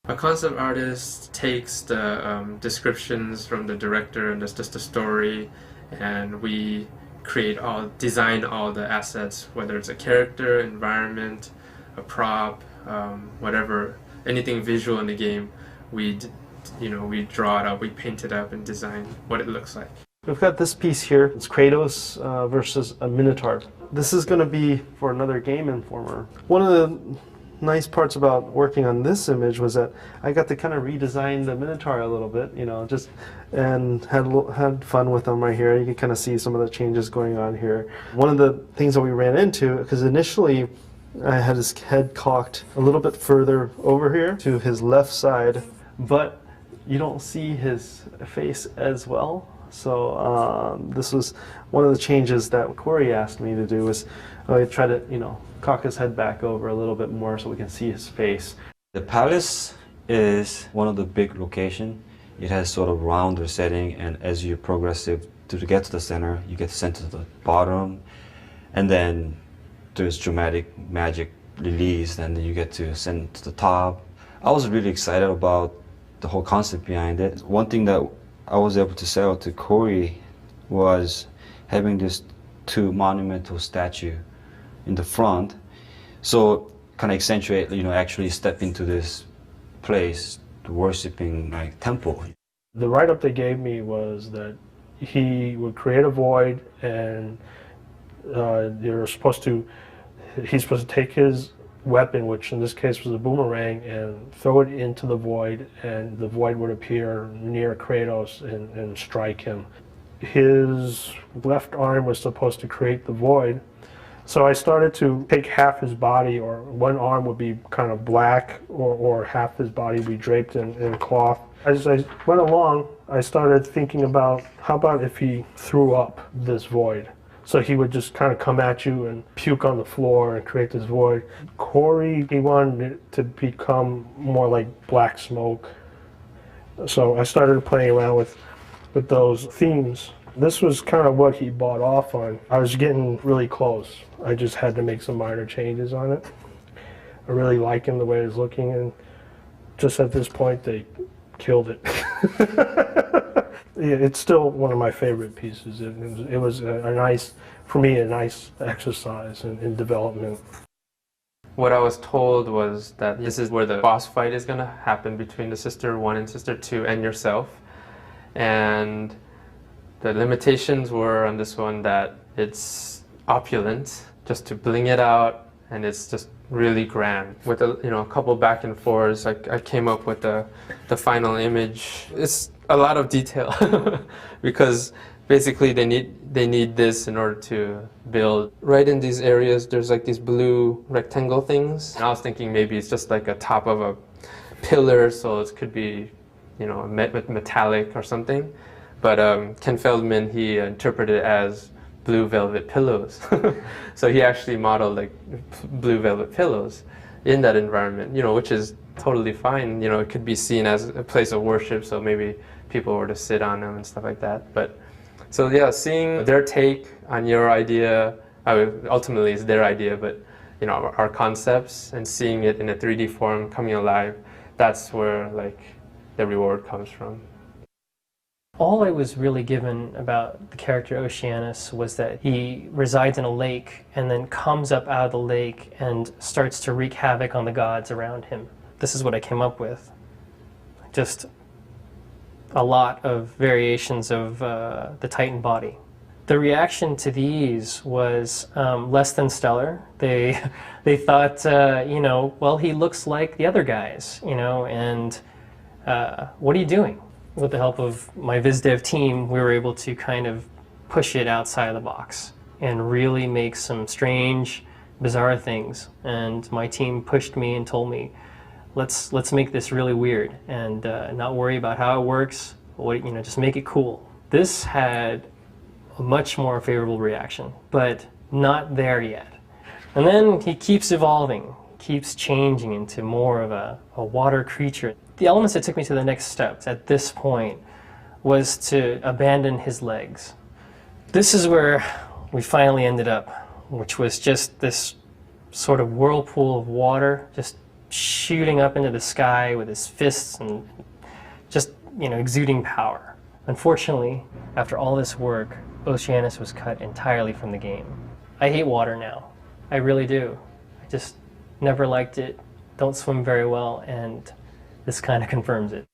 A concept artist takes the descriptions from the director and just the story, and we design all the assets, whether it's a character, environment, a prop, whatever, anything visual in the game. We draw it up, we paint it up, and design what it looks like. We've got this piece here. It's Kratos versus a Minotaur. This is going to be for another Game Informer. One of the nice parts about working on this image was that I got to kind of redesign the Minotaur a little bit, and had fun with them right here. You can kind of see some of the changes going on here. One of the things that we ran into, because initially I had his head cocked a little bit further over here to his left side, but you don't see his face as well. So this was one of the changes that Corey asked me to do, was try to, cock his head back over a little bit more so we can see his face. The palace is one of the big locations. It has sort of rounder setting, and as you progress to get to the center, you get sent to the bottom, and then there's dramatic magic release, and then you get to send to the top. I was really excited about the whole concept behind it. One thing that I was able to sell to Corey was having this two monumental statue in the front, so kind of accentuate, actually step into this place, worshiping like temple. The write-up they gave me was that he would create a void, and he's supposed to take his weapon, which in this case was a boomerang, and throw it into the void, and the void would appear near Kratos and strike him. His left arm was supposed to create the void, so I started to take half his body, or one arm would be kind of black, or half his body would be draped in cloth. As I went along, I started thinking about, how about if he threw up this void? So he would just kind of come at you and puke on the floor and create this void. Corey, he wanted it to become more like black smoke. So I started playing around with those themes. This was kind of what he bought off on. I was getting really close. I just had to make some minor changes on it. I really like him the way it's looking, and just at this point they killed it. Yeah, it's still one of my favorite pieces. It was for me, a nice exercise in development. What I was told was that this is where the boss fight is going to happen between the Sister 1 and Sister 2 and yourself. And the limitations were on this one that it's opulent, just to bling it out, and it's just really grand. With a couple back and forths, I came up with the final image. It's a lot of detail because basically they need this in order to build. Right in these areas, there's like these blue rectangle things. And I was thinking maybe it's just like a top of a pillar, so it could be, metallic or something. But Ken Feldman, he interpreted it as blue velvet pillows. So he actually modeled like blue velvet pillows in that environment, which is totally fine. It could be seen as a place of worship, so maybe people were to sit on them and stuff like that. But so yeah, seeing their take on your idea, ultimately it's their idea, but our concepts, and seeing it in a 3D form coming alive, that's where like the reward comes from. All I was really given about the character Oceanus was that he resides in a lake and then comes up out of the lake and starts to wreak havoc on the gods around him. This is what I came up with. Just a lot of variations of the Titan body. The reaction to these was less than stellar. They thought, well, he looks like the other guys, and what are you doing? With the help of my VizDev team, we were able to kind of push it outside of the box and really make some strange, bizarre things. And my team pushed me and told me, let's make this really weird and not worry about how it works. Just make it cool. This had a much more favorable reaction, but not there yet. And then he keeps evolving, keeps changing into more of a water creature. The elements that took me to the next steps at this point was to abandon his legs. This is where we finally ended up, which was just this sort of whirlpool of water just shooting up into the sky with his fists and just, exuding power. Unfortunately, after all this work, Oceanus was cut entirely from the game. I hate water now. I really do. I just never liked it, don't swim very well, and this kind of confirms it.